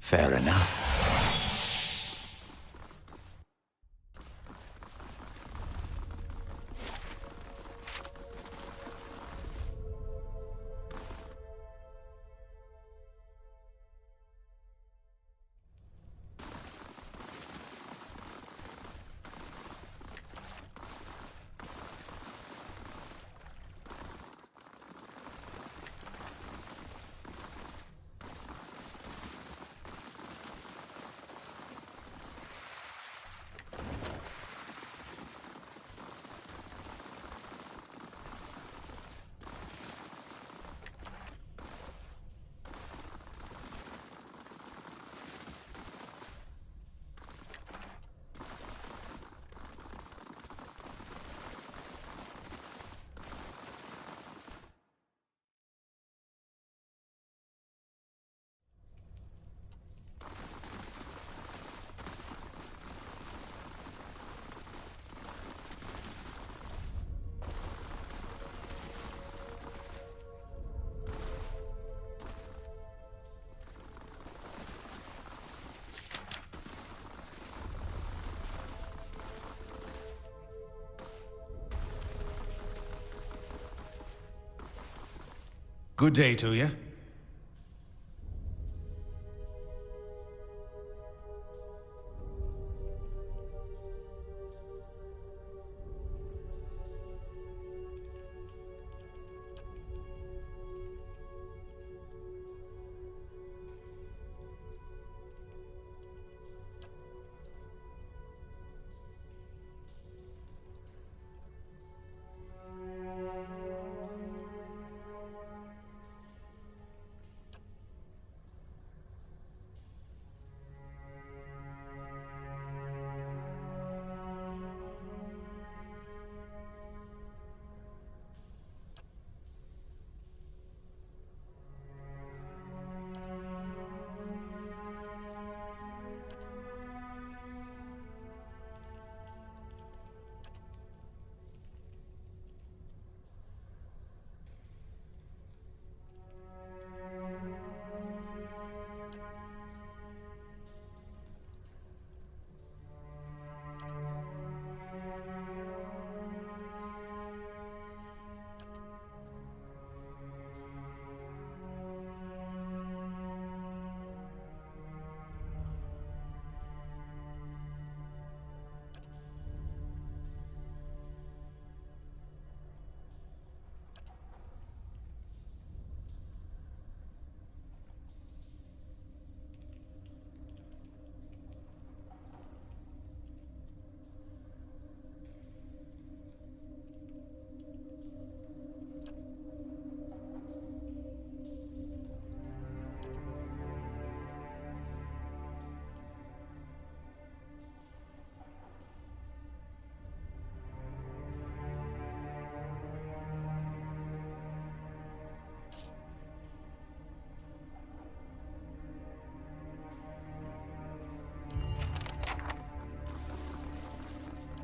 Fair enough. Good day to you.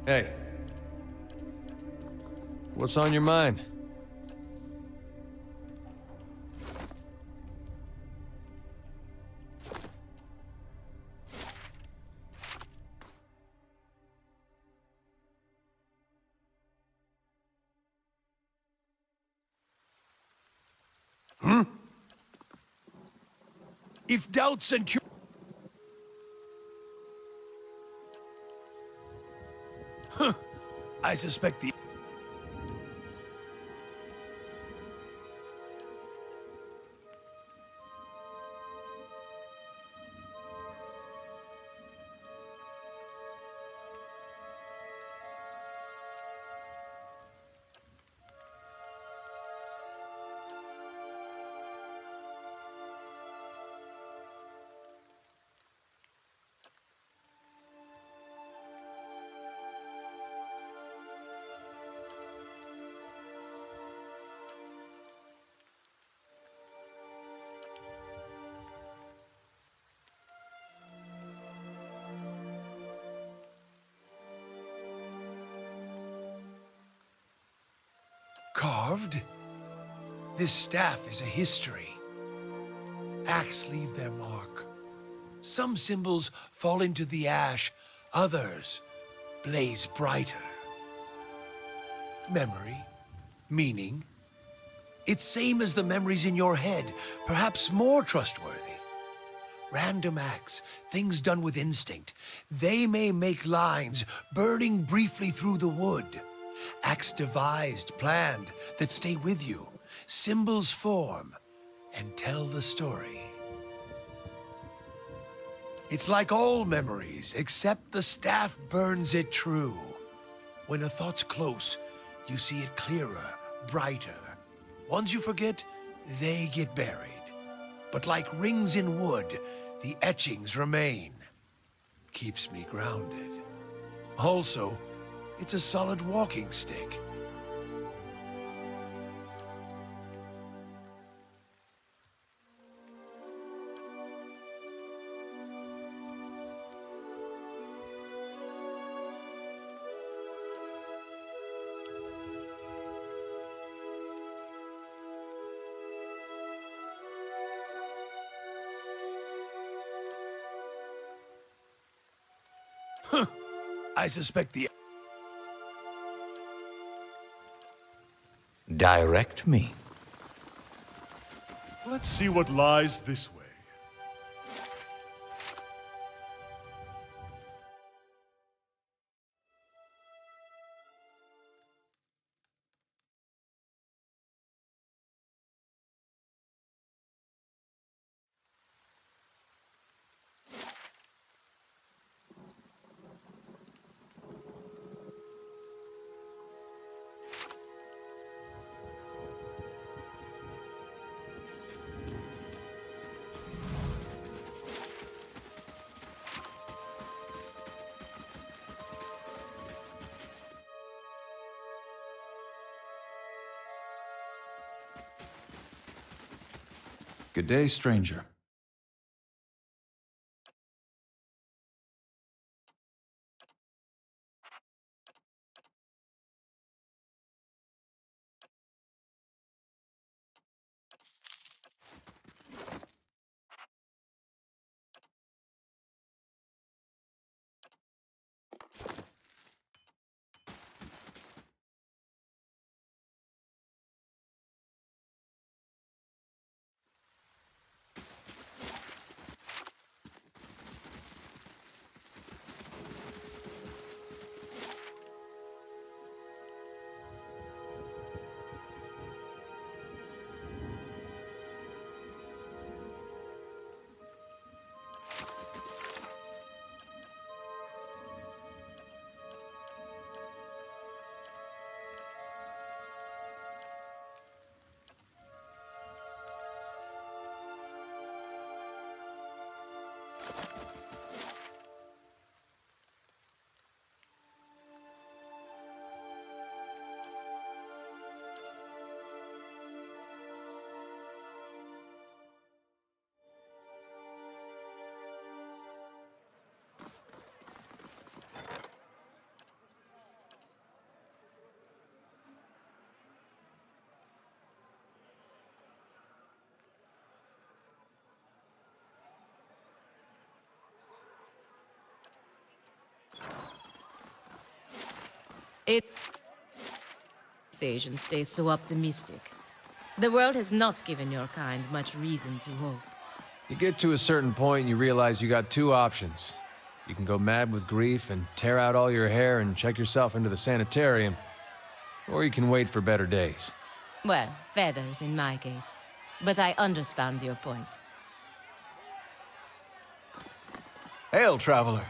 Hey. What's on your mind? If doubts and I suspect the... Carved? This staff is a history. Acts leave their mark. Some symbols fall into the ash, others blaze brighter. Memory, meaning. It's same as the memories in your head, perhaps more trustworthy. Random acts, things done with instinct, they may make lines burning briefly through the wood. Acts devised, planned, that stay with you. Symbols form and tell the story. It's like all memories, except the staff burns it true. When a thought's close, you see it clearer, brighter. Ones you forget, they get buried. But like rings in wood, the etchings remain. Keeps me grounded. Also, it's a solid walking stick. I suspect the... Direct me. Let's see what lies this way. Good day, stranger. Invasion stays so optimistic. The world has not given your kind much reason to hope. You get to a certain point and you realize you got two options. You can go mad with grief and tear out all your hair and check yourself into the sanitarium, or you can wait for better days. Well, feathers in my case. But I understand your point. Hail, traveler.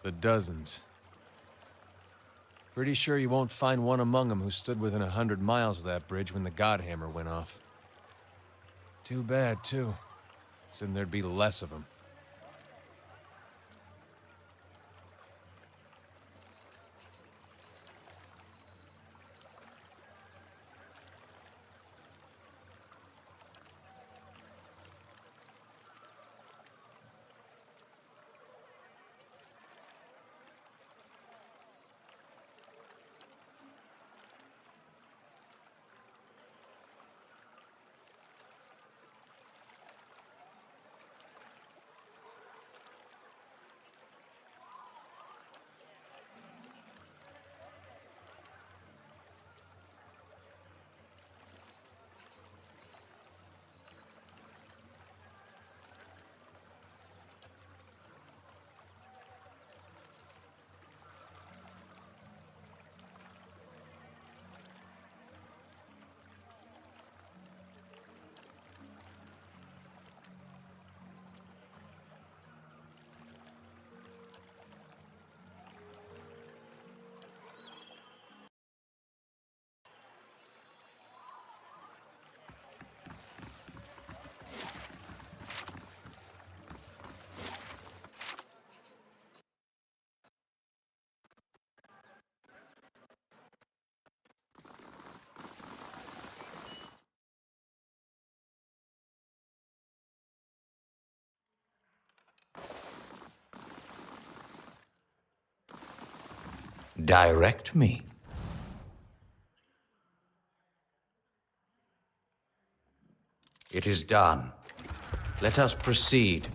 but dozens. Pretty sure you won't find one among them who stood within 100 miles of that bridge when the Godhammer went off. Too bad, too. Soon there'd be less of them. Direct me. It is done. Let us proceed.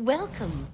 Welcome.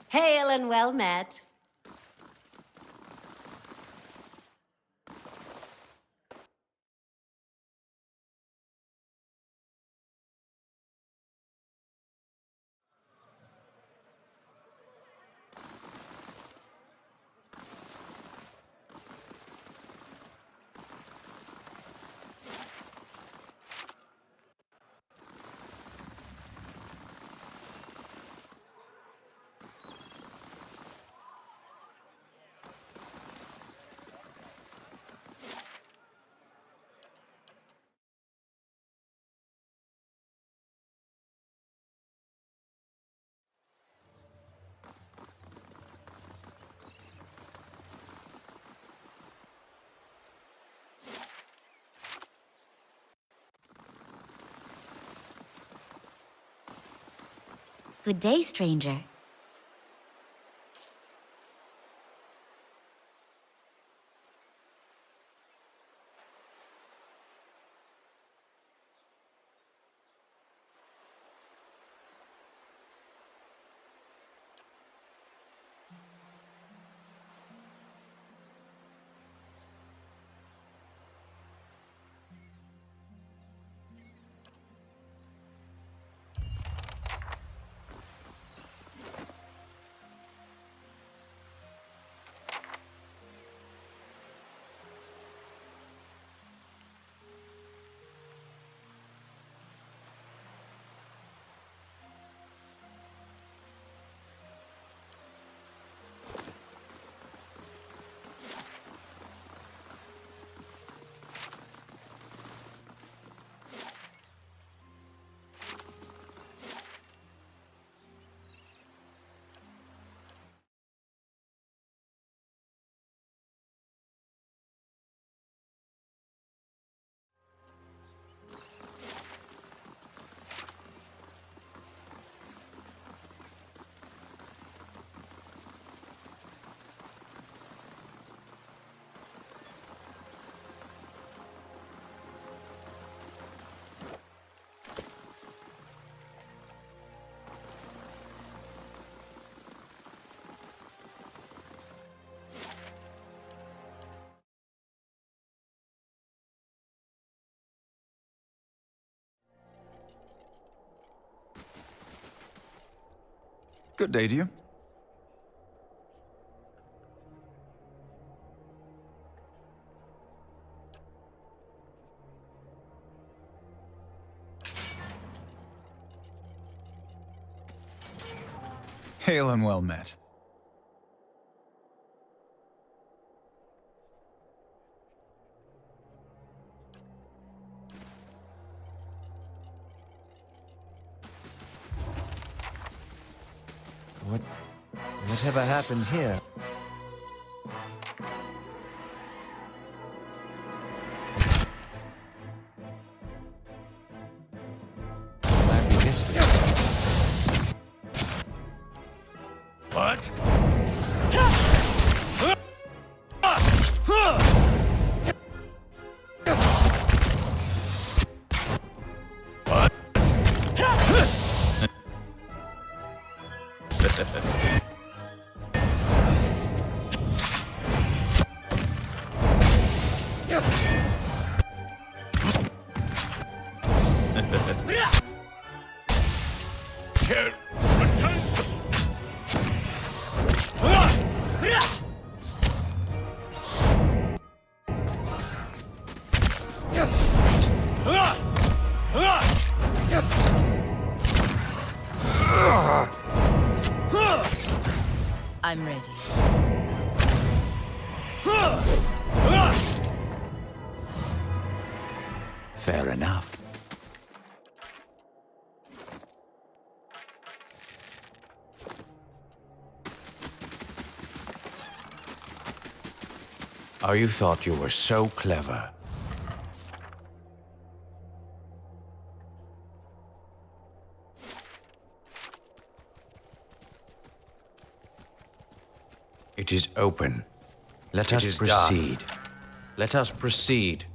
Hail and well met. Good day, stranger. Good day to you. Hail and well met. Whatever happened here? Glad we missed it. What? I'm ready. Fair enough. Oh, you thought you were so clever. It is open. Let us proceed. Let us proceed.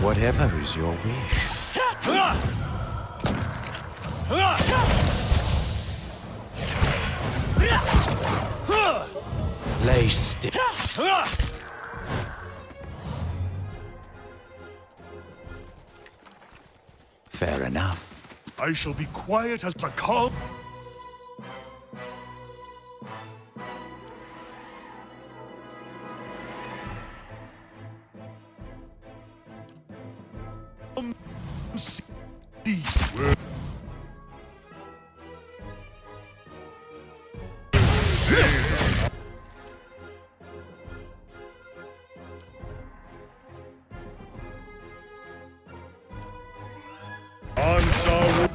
Whatever is your wish. Lay still. Fair enough. I shall be quiet as a calm. Answer.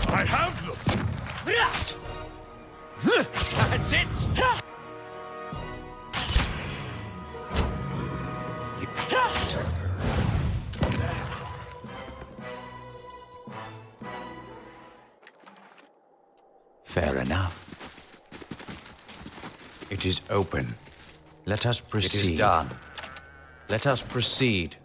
I have them. That's it! Fair enough. It is open. Let us proceed. It is done. Let us proceed.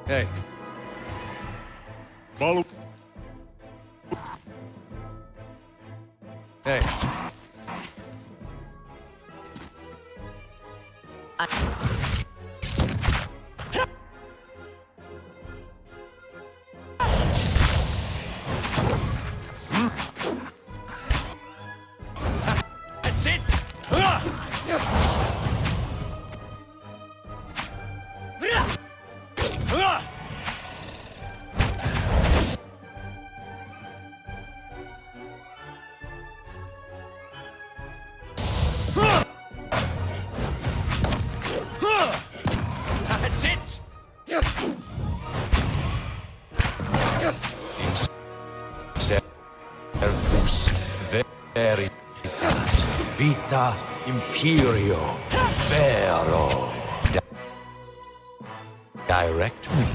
Hey, Follow. hey. That's it! Vita Imperio Vero. Direct me.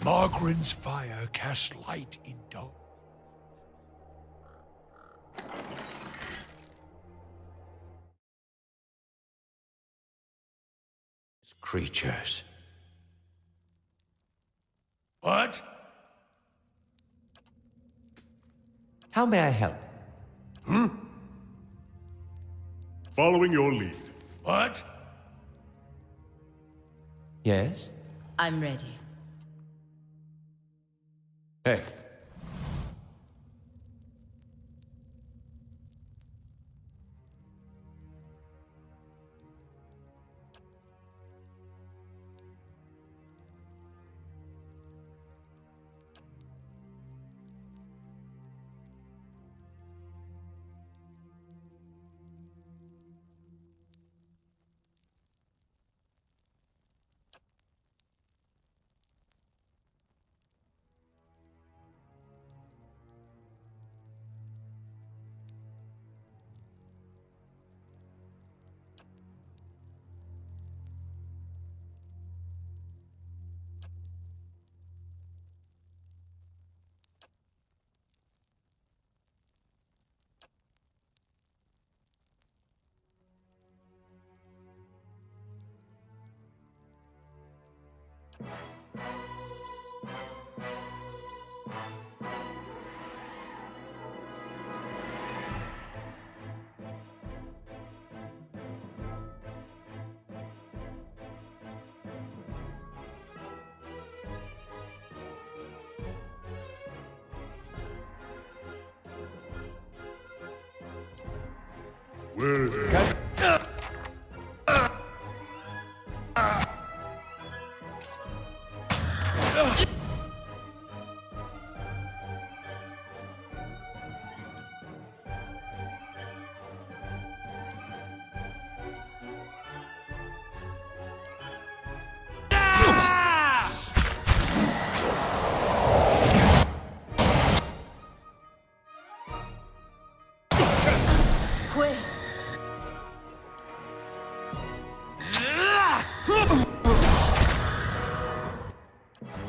Margaren's fire casts light in dark. Creatures. What? How may I help? Following your lead. What? Yes? I'm ready. Hey, Where is it?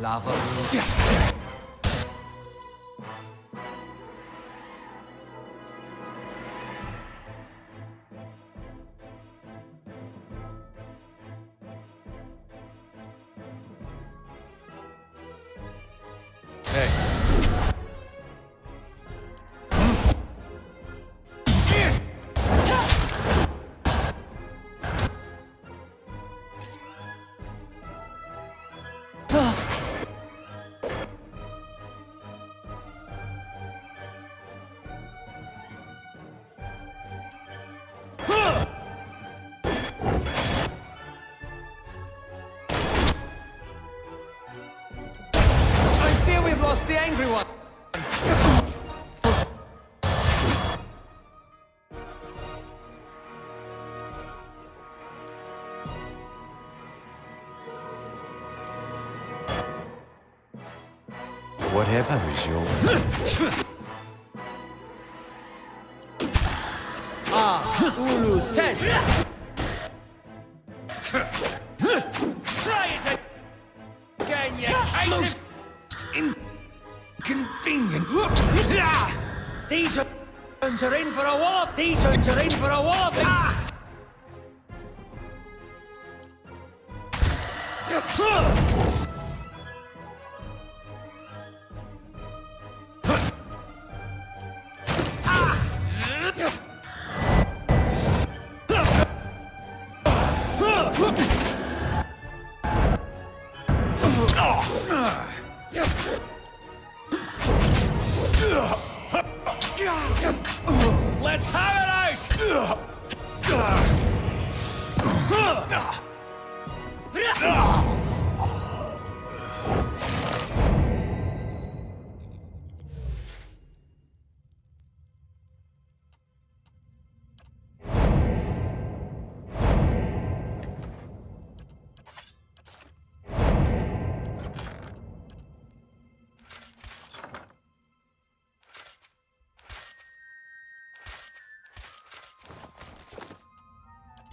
Lava. hey. I fear we've lost the angry one. Whatever is your will. Ulu's 10. Try it again, you most inconvenient. These ones are in for a wallop. These ones are in for a wallop. Let's have it out!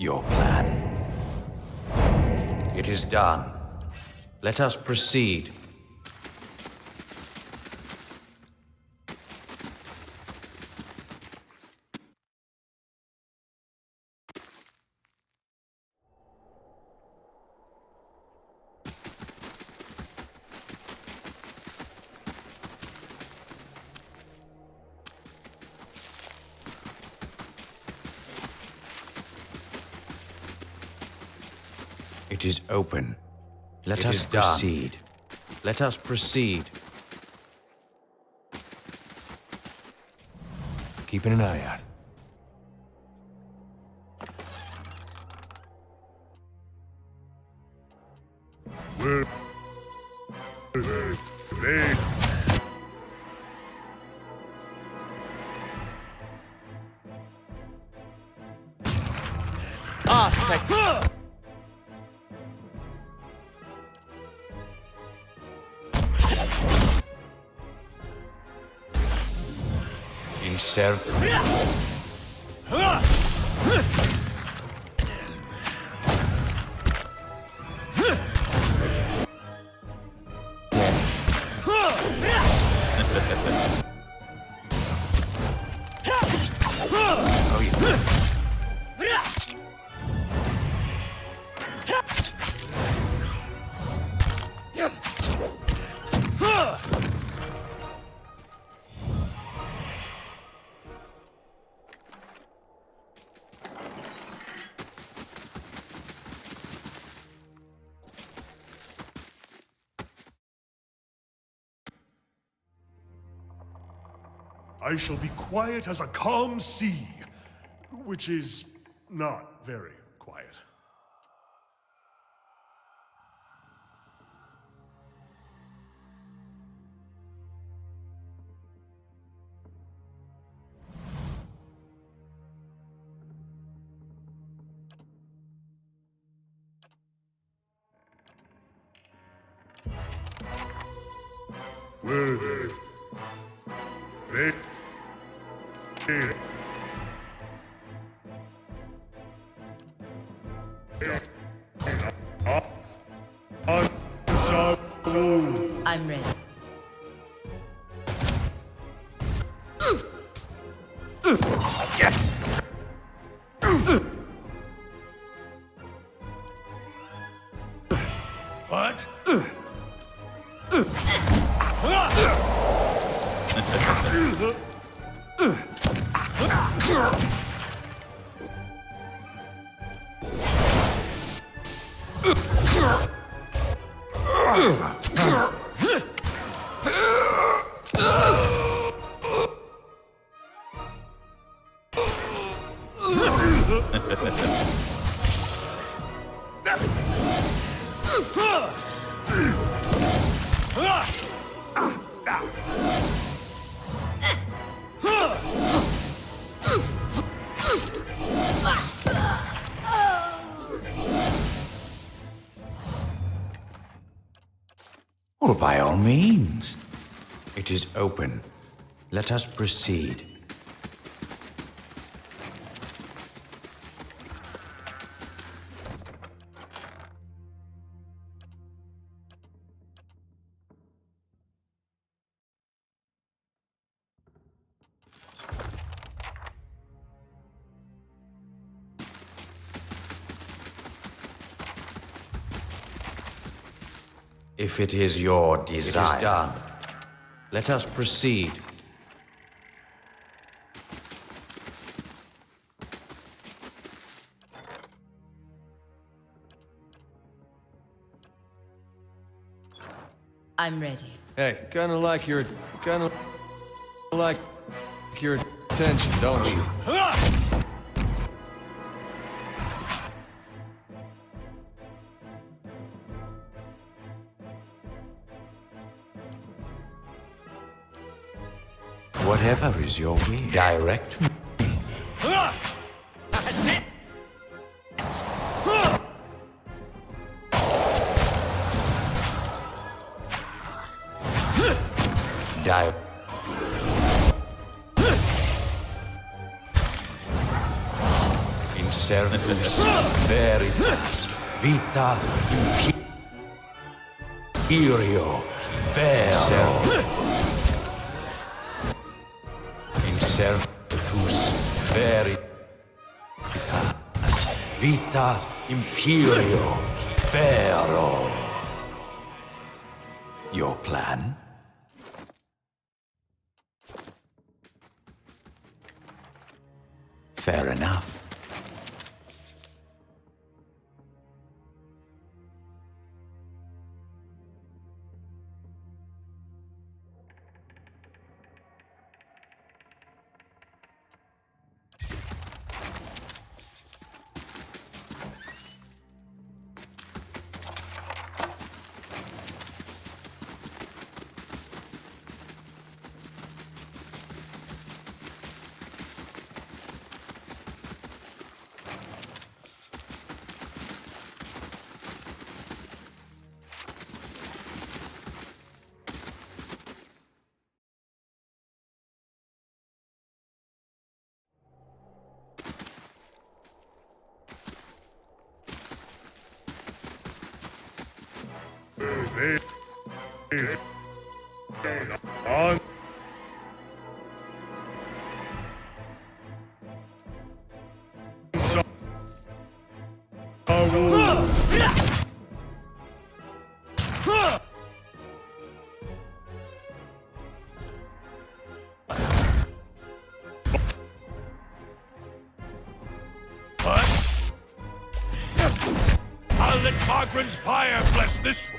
Your plan. It is done. Let us proceed. It is open. Let us proceed. Let us proceed. Keeping an eye out. Where they Insert. I shall be quiet as a calm sea, which is not very quiet. Where they? I'm ready. What? Well, by all means. It is open. Let us proceed. If it is your desire. It is done. Let us proceed. I'm ready. Hey, gonna like your attention, don't you? Whatever is your will, direct me. That's it! Servus veritas vita imperio vero in servus veritas vita imperio vero. Your plan? Fair enough. I'll let Margaret's fire bless this.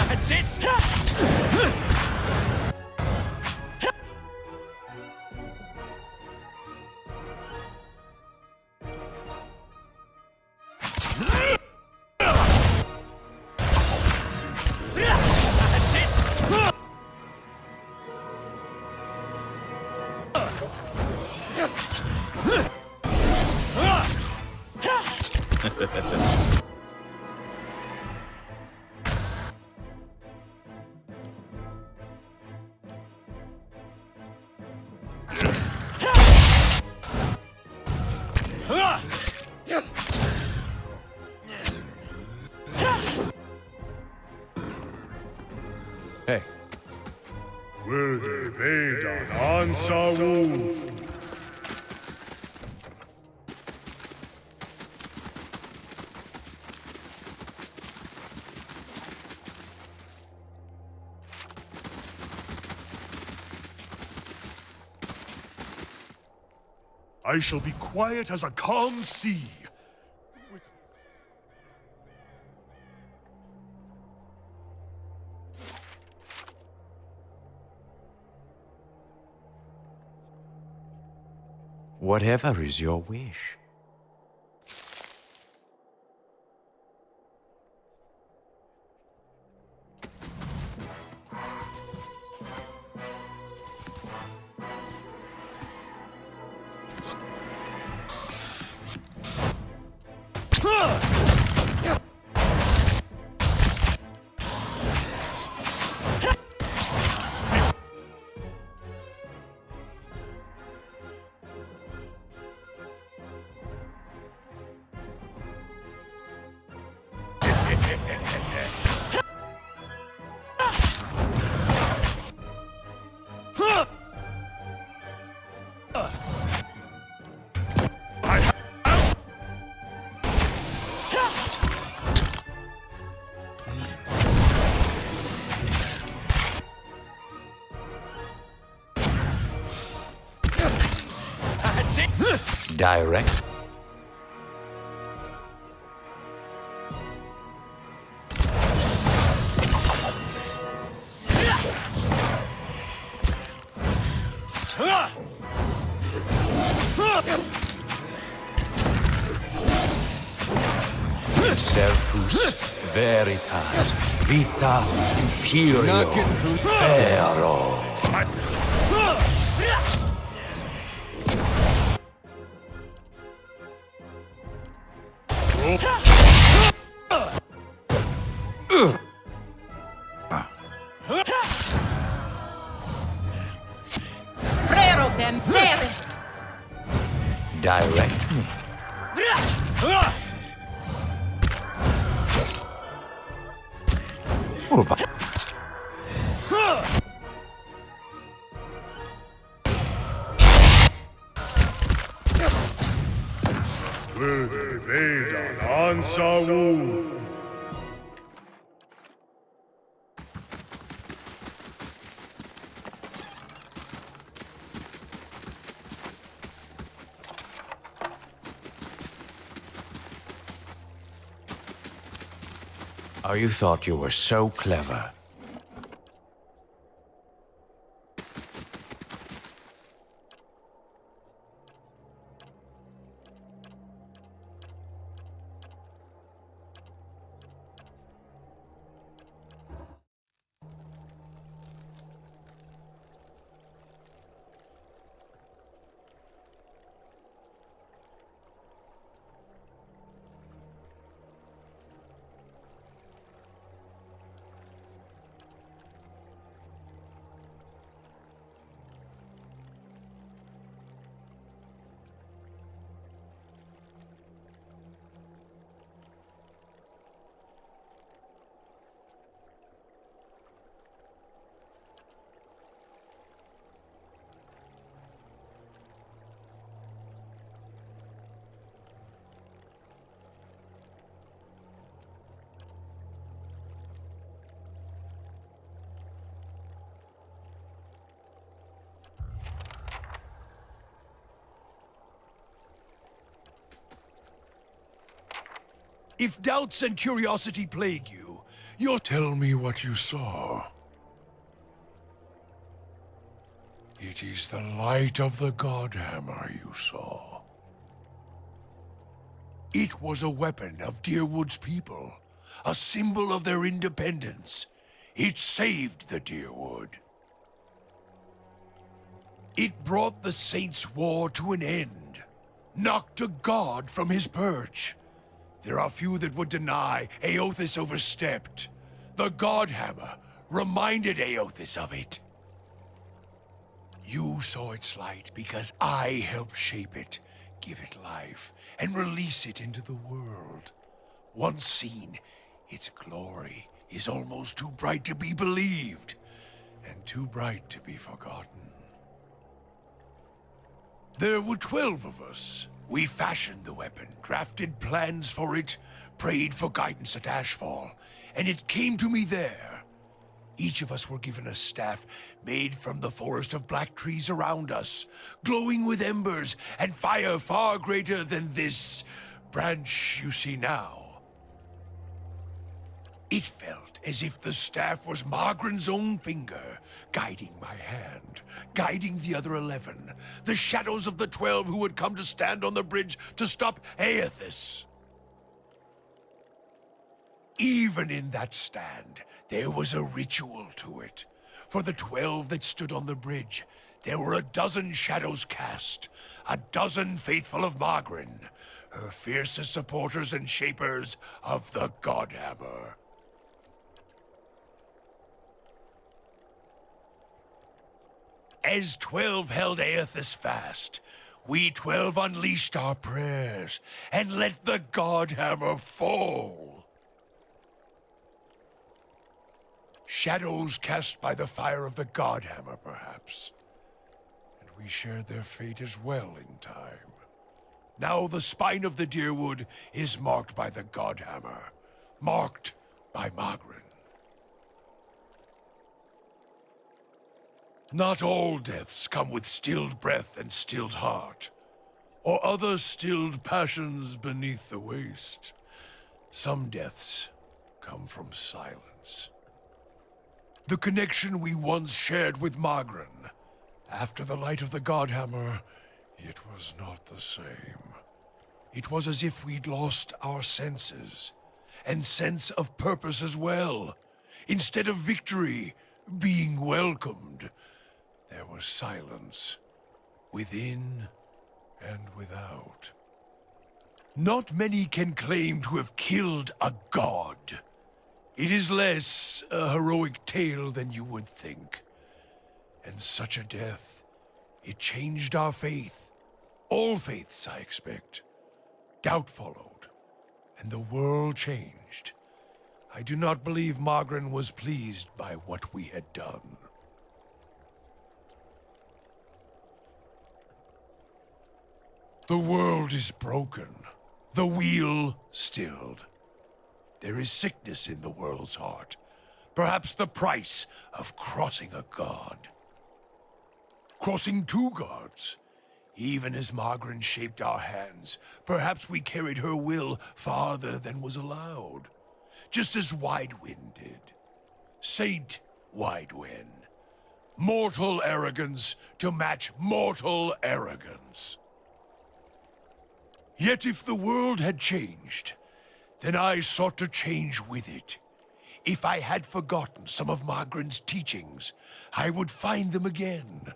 That's it. Hey. Würde Vedan Ansawu. I shall be quiet as a calm sea. Whatever is your wish. Direct. Servus veritas vita imperio vero. Frero them sailors! Direct me. Urba. Würde Vedan Ansawu. Oh, you thought you were so clever. If doubts and curiosity plague you, you'll tell me what you saw. It is the light of the Godhammer you saw. It was a weapon of Deerwood's people, a symbol of their independence. It saved the Deerwood. It brought the Saints' War to an end, knocked a god from his perch. There are few that would deny Eothas overstepped. The Godhammer reminded Eothas of it. You saw its light because I helped shape it, give it life, and release it into the world. Once seen, its glory is almost too bright to be believed, and too bright to be forgotten. There were 12 of us. We fashioned the weapon, drafted plans for it, prayed for guidance at Ashfall, and it came to me there. Each of us were given a staff made from the forest of black trees around us, glowing with embers and fire far greater than this branch you see now. It felt as if the staff was Margaren's own finger, guiding my hand, guiding the other 11, the shadows of the 12 who would come to stand on the bridge to stop Eothas. Even in that stand, there was a ritual to it. For the 12 that stood on the bridge, there were a dozen shadows cast, a dozen faithful of Margaren, her fiercest supporters and shapers of the Godhammer. As 12 held Eothas fast, we 12 unleashed our prayers and let the Godhammer fall. Shadows cast by the fire of the Godhammer, perhaps. And we shared their fate as well in time. Now the spine of the Deerwood is marked by the Godhammer, marked by Margaren. Not all deaths come with stilled breath and stilled heart, or other stilled passions beneath the waste. Some deaths come from silence. The connection we once shared with Margaren, after the light of the Godhammer, it was not the same. It was as if we'd lost our senses, and sense of purpose as well. Instead of victory being welcomed, there was silence, within and without. Not many can claim to have killed a god. It is less a heroic tale than you would think. And such a death, it changed our faith. All faiths, I expect. Doubt followed, and the world changed. I do not believe Margaret was pleased by what we had done. The world is broken, the wheel stilled. There is sickness in the world's heart, perhaps the price of crossing a god. Crossing two gods. Even as Margaret shaped our hands, perhaps we carried her will farther than was allowed. Just as Widewind did. Saint Widewind. Mortal arrogance to match mortal arrogance. Yet if the world had changed, then I sought to change with it. If I had forgotten some of Margaret's teachings, I would find them again.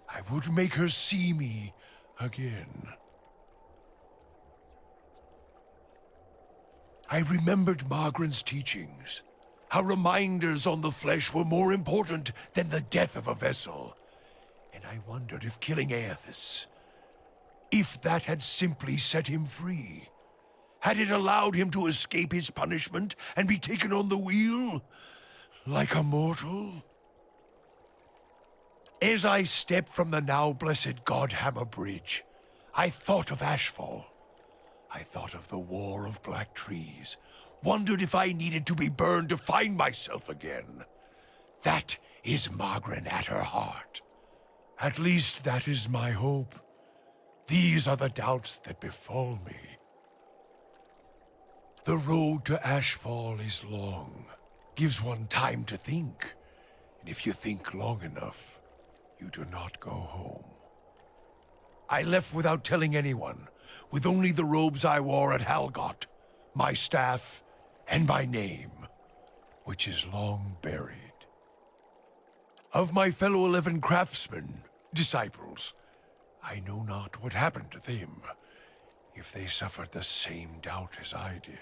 I would make her see me again. I remembered Margaret's teachings, how reminders on the flesh were more important than the death of a vessel. And I wondered if killing Aethys, if that had simply set him free. Had it allowed him to escape his punishment and be taken on the wheel, like a mortal? As I stepped from the now-blessed Godhammer Bridge, I thought of Ashfall. I thought of the War of Black Trees, wondered if I needed to be burned to find myself again. That is Margaret at her heart. At least that is my hope. These are the doubts that befall me. The road to Ashfall is long, gives one time to think, and if you think long enough, you do not go home. I left without telling anyone, with only the robes I wore at Halgot, my staff, and my name, which is long buried. Of my fellow 11 craftsmen, disciples, I know not what happened to them, if they suffered the same doubt as I did.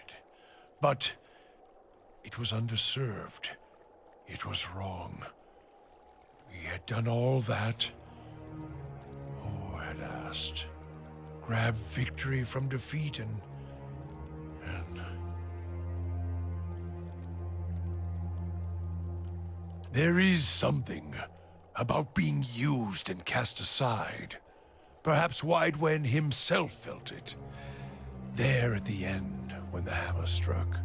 But it was underserved. It was wrong. We had done all that, or had asked. Grab victory from defeat and... There is something about being used and cast aside. Perhaps Widewen himself felt it. There at the end, when the hammer struck.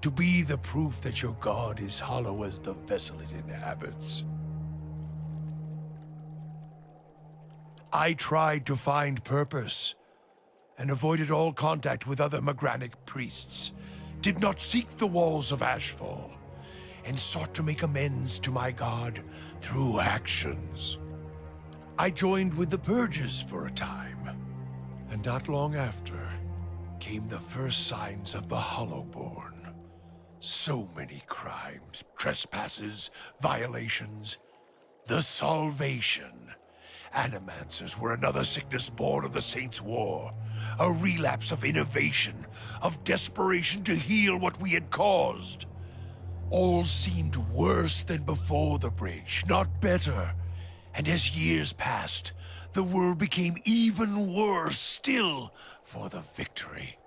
To be the proof that your god is hollow as the vessel it inhabits. I tried to find purpose, and avoided all contact with other Magranic priests, did not seek the walls of Ashfall, and sought to make amends to my god through actions. I joined with the Purges for a time, and not long after came the first signs of the Hollowborn. So many crimes, trespasses, violations. The Salvation. Animancers were another sickness born of the Saints' War. A relapse of innovation, of desperation to heal what we had caused. All seemed worse than before the bridge, not better. And as years passed, the world became even worse still for the victory.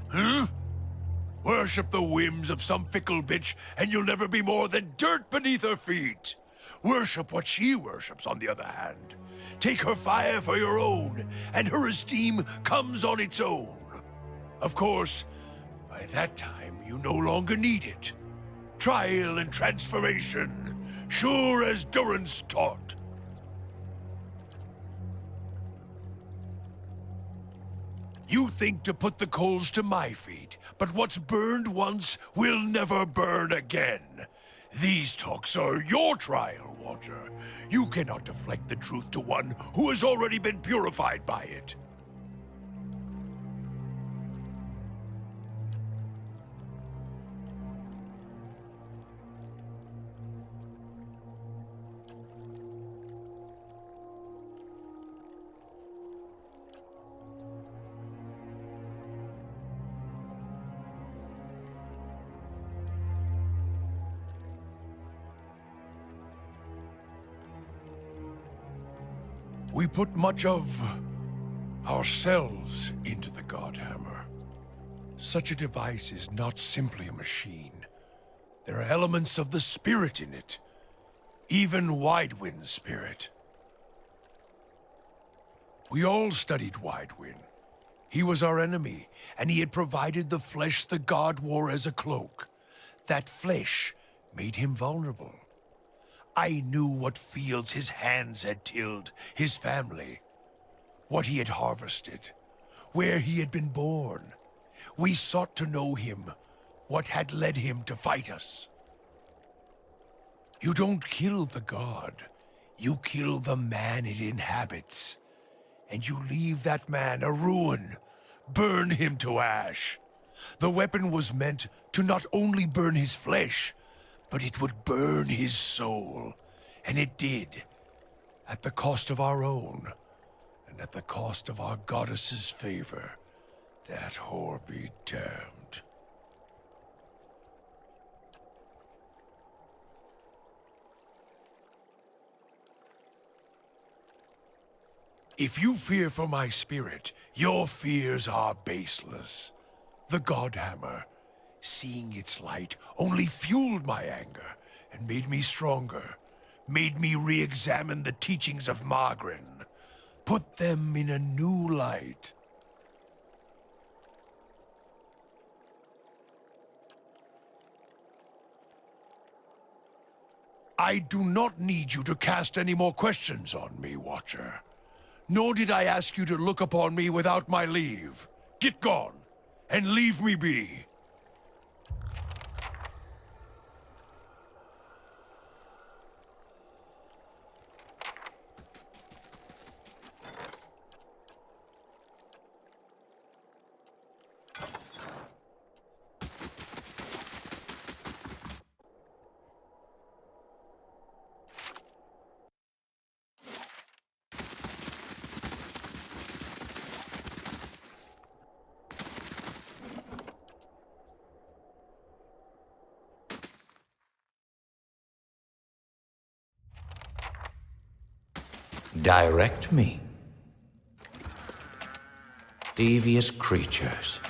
Huh? Worship the whims of some fickle bitch, and you'll never be more than dirt beneath her feet. Worship what she worships, on the other hand. Take her fire for your own, and her esteem comes on its own. Of course, by that time, you no longer need it. Trial and transformation, sure as Durance taught. You think to put the coals to my feet, but what's burned once will never burn again. These talks are your trial, Watcher. You cannot deflect the truth to one who has already been purified by it. We put much of ourselves into the Godhammer. Such a device is not simply a machine. There are elements of the spirit in it. Even Widewynn's spirit. We all studied Widewynn. He was our enemy, and he had provided the flesh the god wore as a cloak. That flesh made him vulnerable. I knew what fields his hands had tilled, his family, what he had harvested, where he had been born. We sought to know him, what had led him to fight us. You don't kill the god, you kill the man it inhabits. And you leave that man a ruin, burn him to ash. The weapon was meant to not only burn his flesh, but it would burn his soul. And it did, at the cost of our own, and at the cost of our goddess's favor. That whore be damned. If you fear for my spirit, your fears are baseless. The Godhammer, seeing its light, only fueled my anger and made me stronger, made me re-examine the teachings of Margren, put them in a new light. I do not need you to cast any more questions on me, Watcher. Nor did I ask you to look upon me without my leave. Get gone, and leave me be. Direct me. Devious creatures.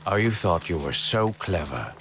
Oh, you thought you were so clever.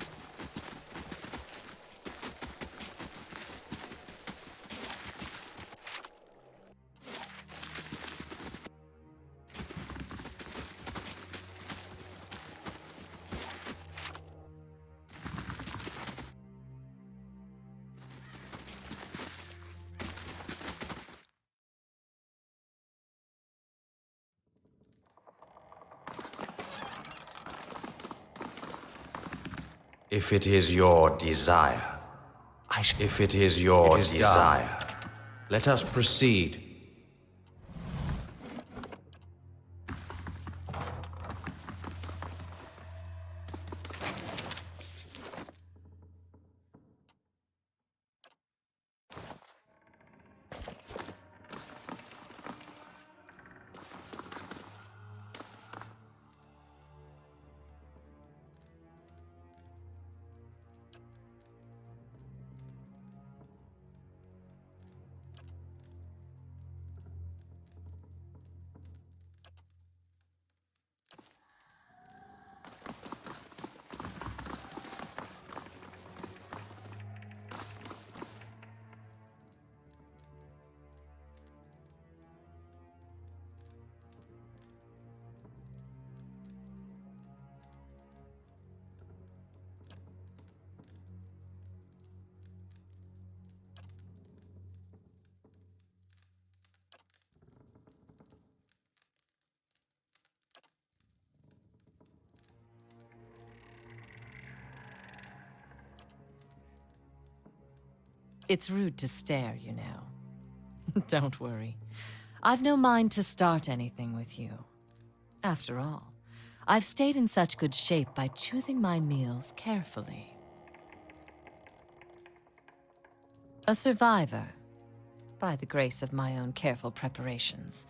If it is your desire. If it is your desire. Let us proceed. It's rude to stare, you know. Don't worry. I've no mind to start anything with you. After all, I've stayed in such good shape by choosing my meals carefully. A survivor, by the grace of my own careful preparations.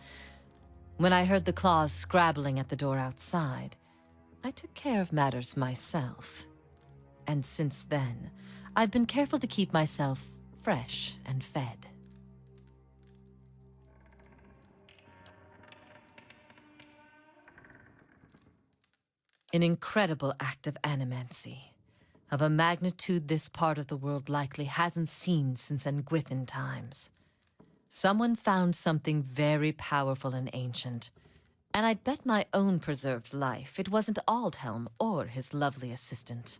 When I heard the claws scrabbling at the door outside, I took care of matters myself. And since then, I've been careful to keep myself fresh and fed. An incredible act of animancy, of a magnitude this part of the world likely hasn't seen since Engwithan times. Someone found something very powerful and ancient, and I'd bet my own preserved life it wasn't Aldhelm or his lovely assistant.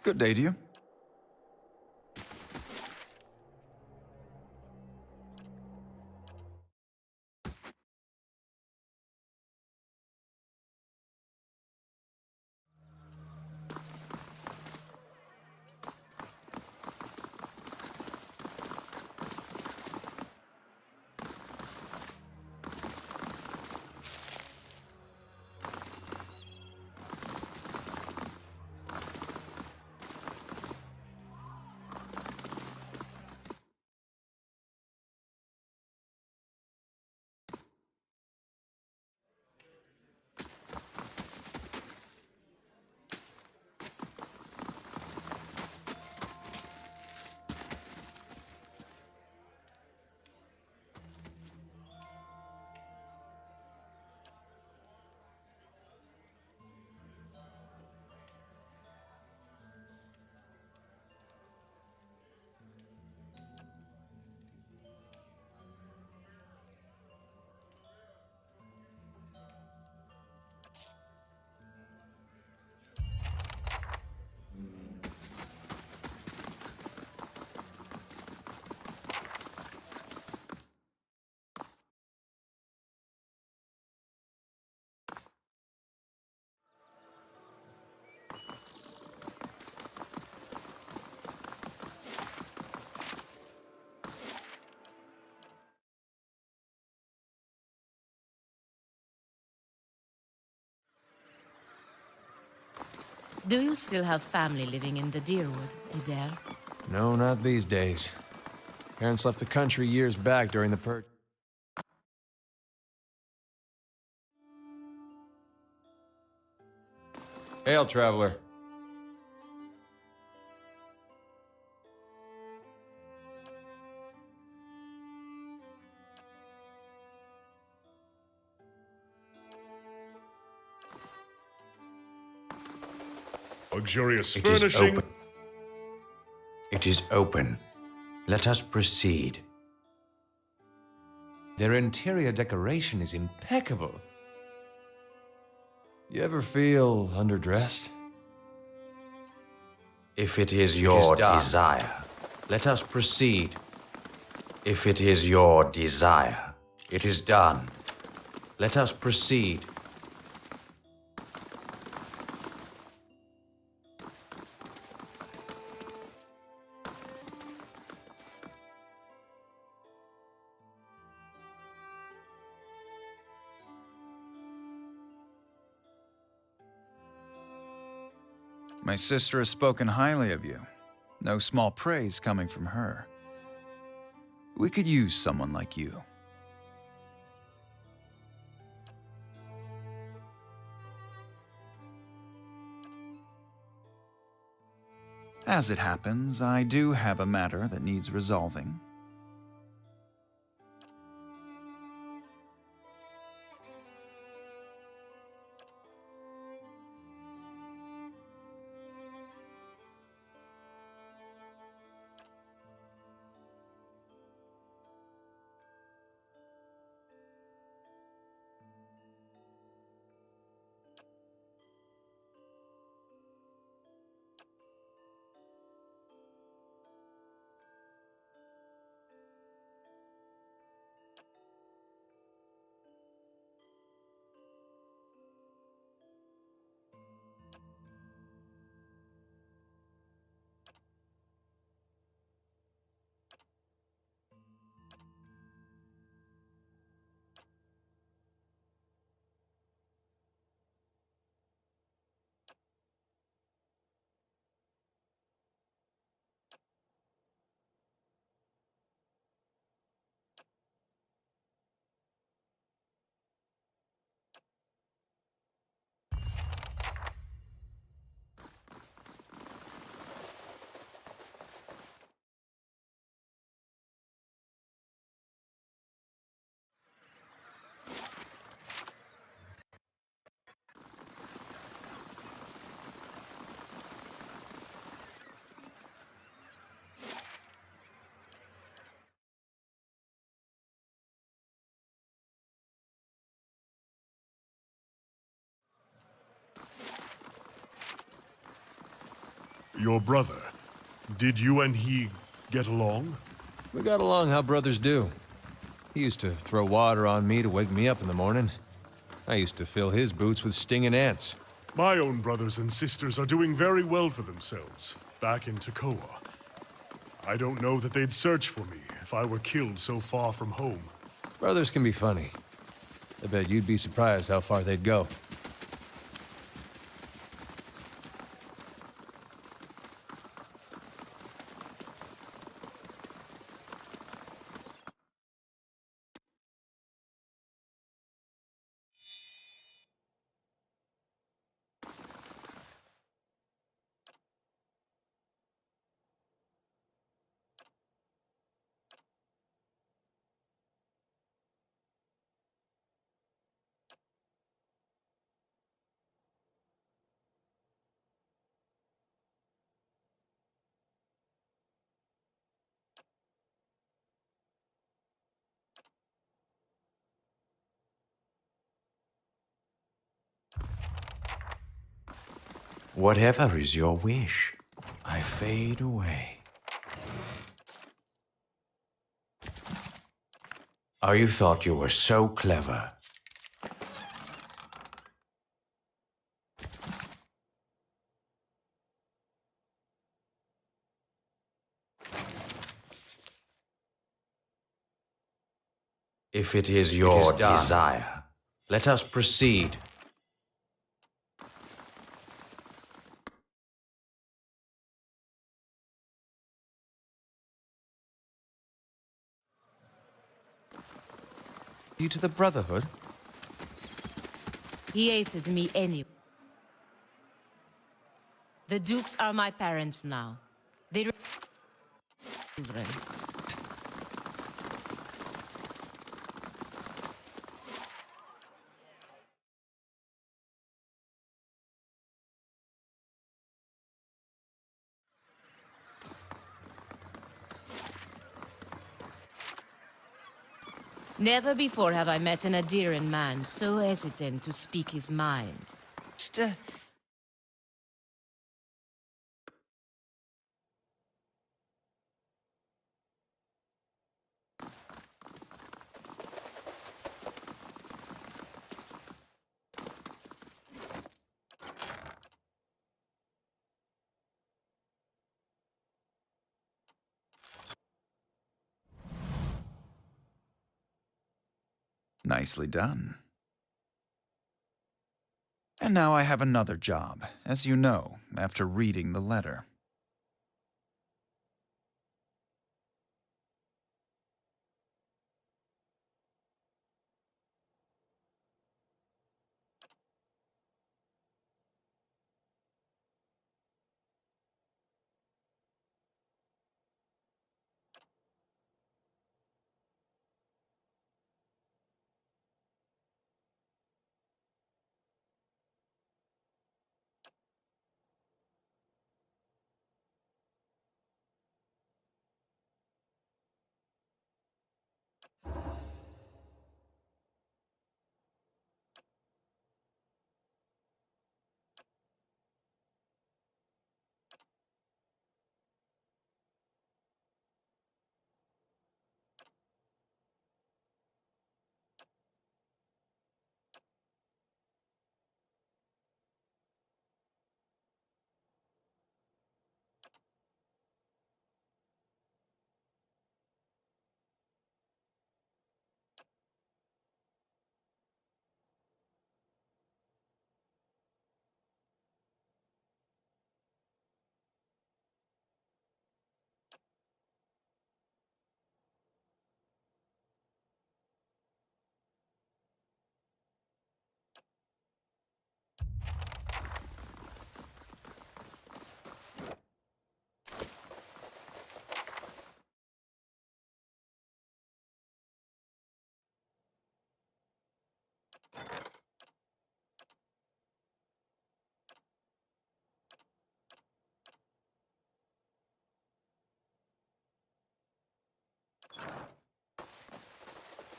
Good day to you. Do you still have family living in the Deerwood, Ider? No, not these days. Parents left the country years back during the purge. Hail, traveler. Luxurious It is furnishing. open. It is open. Let us proceed. Their interior decoration is impeccable. You ever feel underdressed? If it is your desire, let us proceed. If it is your desire, it is done. Let us proceed. My sister has spoken highly of you. No small praise coming from her. We could use someone like you. As it happens, I do have a matter that needs resolving. Your brother. Did you and he get along? We got along how brothers do. He used to throw water on me to wake me up in the morning. I used to fill his boots with stinging ants. My own brothers and sisters are doing very well for themselves, back in Tekoa. I don't know that they'd search for me if I were killed so far from home. Brothers can be funny. I bet you'd be surprised how far they'd go. Whatever is your wish, I fade away. Oh, you thought you were so clever. If it is your desire, let us proceed. You to the Brotherhood? He hated me anyway. The Dukes are my parents now. They children. Never before have I met an Adiran man so hesitant to speak his mind. Nicely done. And now I have another job, as you know, after reading the letter.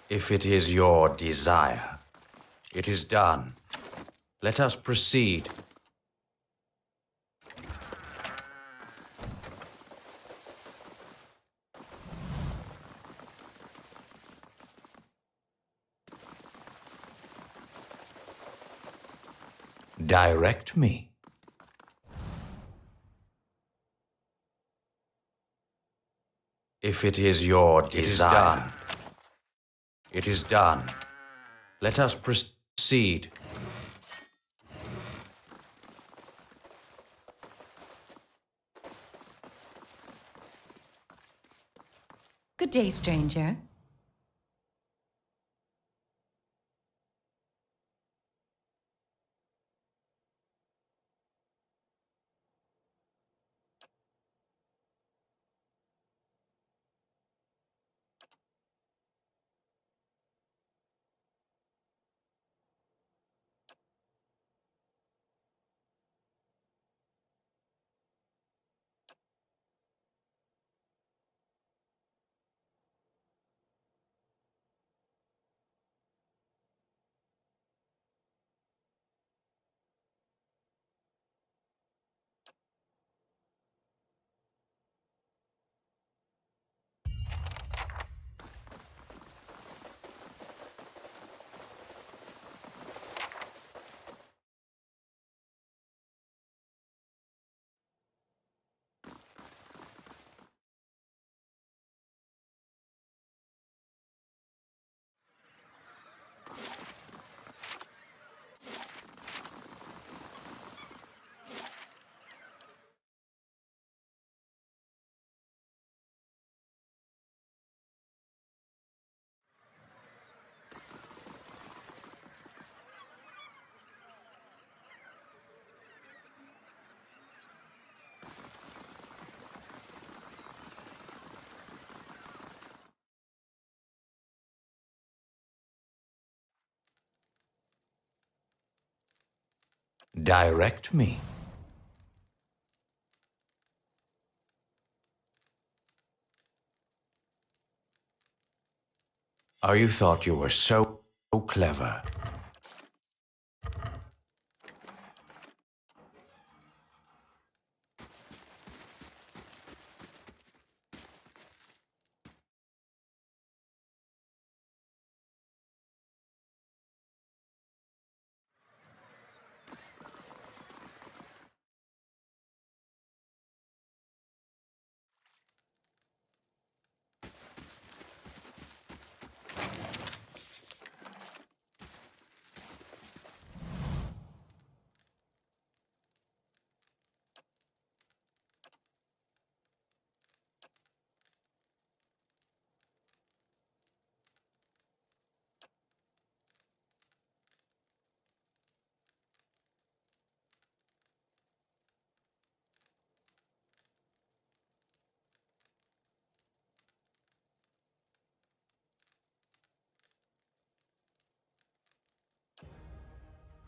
If it is your desire, it is done. Let us proceed. Direct me. If it is your desire, it is done. Let us proceed. Good day, stranger. Direct me. Oh, you thought you were so clever.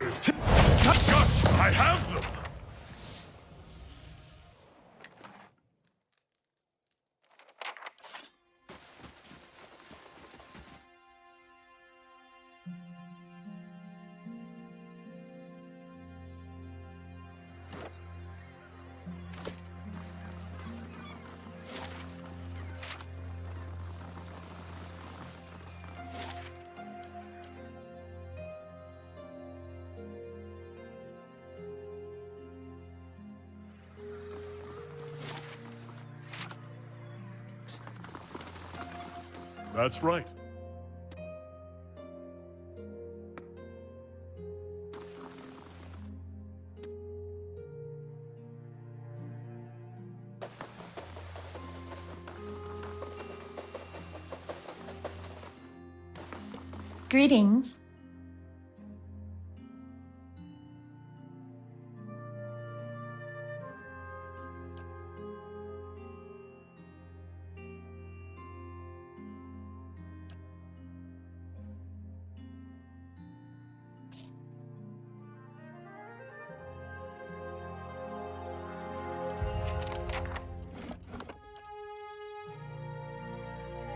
Gotcha! I have them! That's right. Greetings.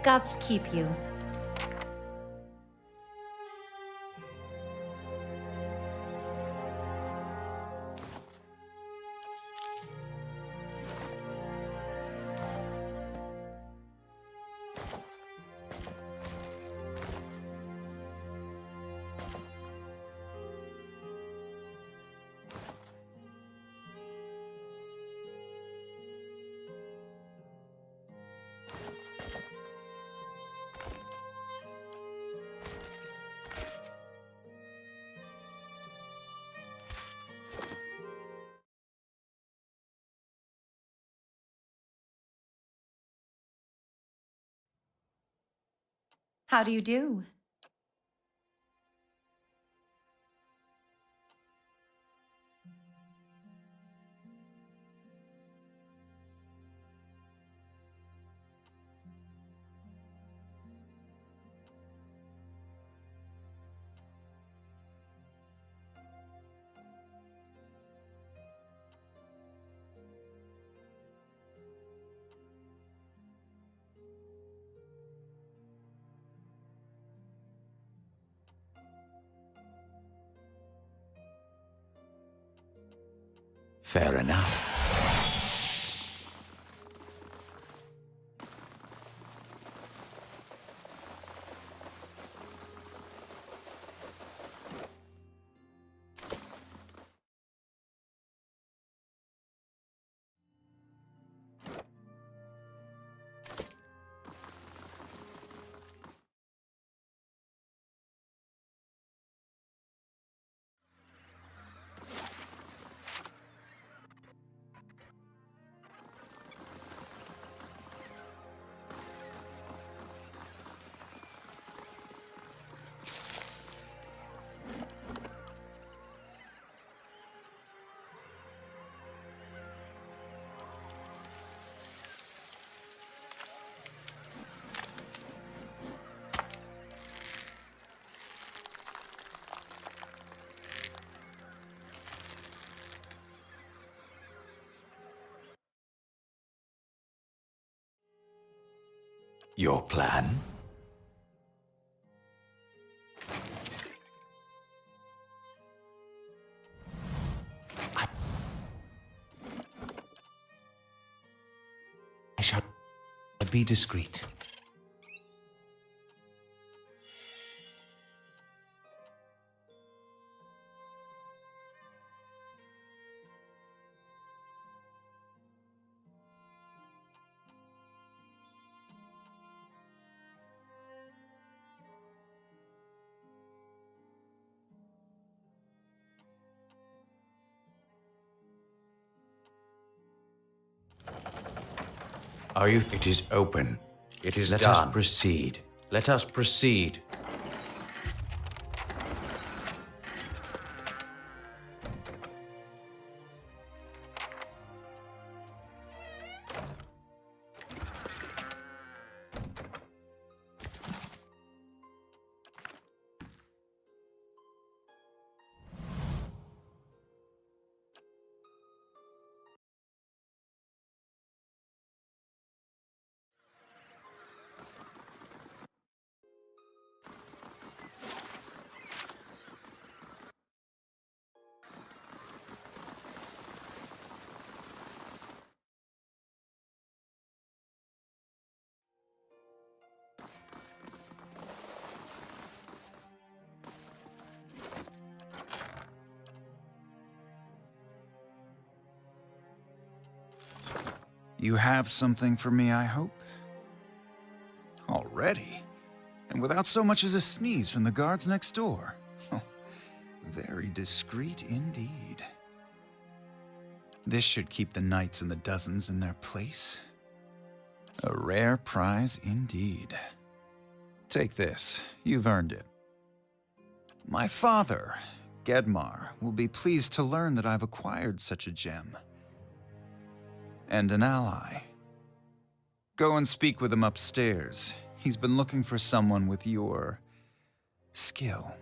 Gods keep you. How do you do? Fair enough. Your plan? I shall be discreet. Are you? It is open. It is done. Let us proceed. Let us proceed. You have something for me, I hope? Already? And without so much as a sneeze from the guards next door? Oh, very discreet indeed. This should keep the knights and the dozens in their place. A rare prize indeed. Take this. You've earned it. My father, Gedmar, will be pleased to learn that I've acquired such a gem. And an ally. Go and speak with him upstairs. He's been looking for someone with your skill.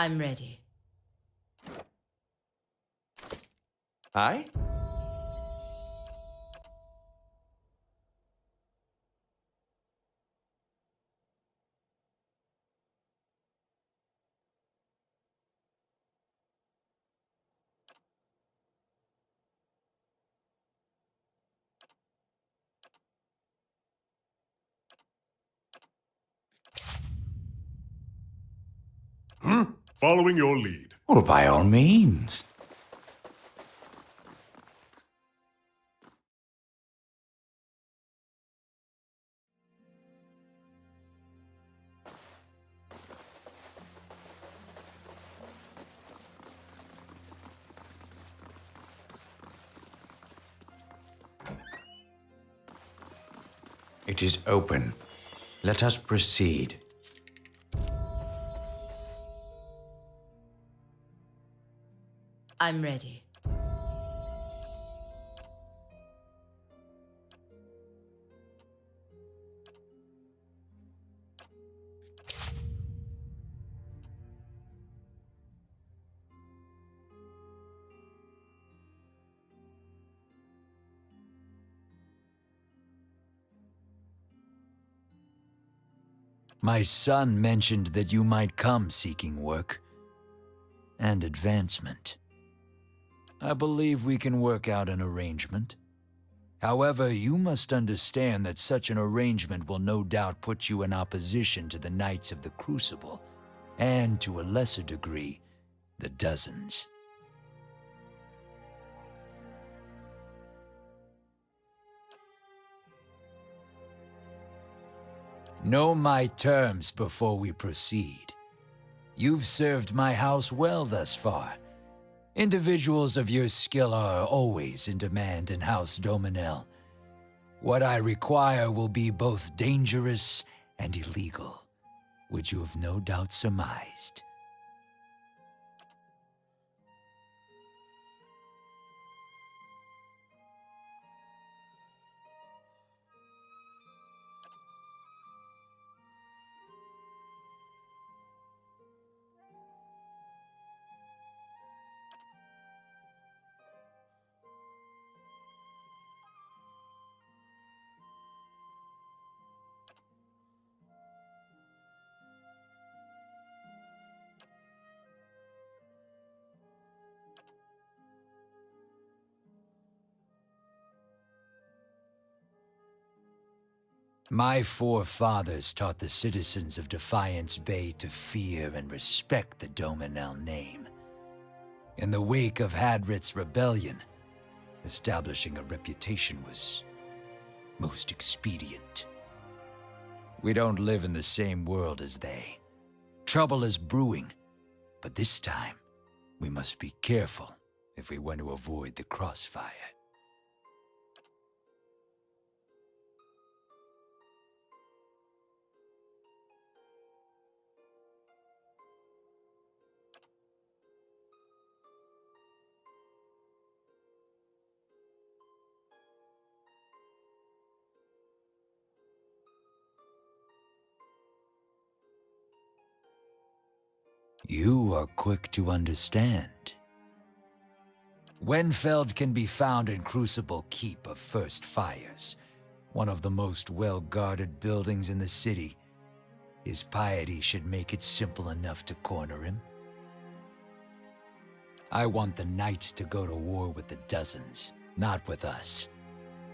I'm ready. Aye? Following your lead. Well, by all means. It is open. Let us proceed. I'm ready. My son mentioned that you might come seeking work and advancement. I believe we can work out an arrangement. However, you must understand that such an arrangement will no doubt put you in opposition to the Knights of the Crucible, and to a lesser degree, the Dozens. Know my terms before we proceed. You've served my house well thus far. Individuals of your skill are always in demand in House Dominel. What I require will be both dangerous and illegal, which you have no doubt surmised. My forefathers taught the citizens of Defiance Bay to fear and respect the Dominel name. In the wake of Hadrit's rebellion, establishing a reputation was most expedient. We don't live in the same world as they. Trouble is brewing, but this time, we must be careful if we want to avoid the crossfire. You are quick to understand. Wenfeld can be found in Crucible Keep of First Fires, one of the most well-guarded buildings in the city. His piety should make it simple enough to corner him. I want the Knights to go to war with the Dozens, not with us.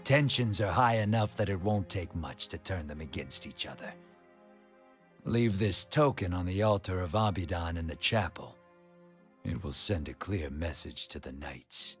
Tensions are high enough that it won't take much to turn them against each other. Leave this token on the altar of Abidan in the chapel. It will send a clear message to the Knights.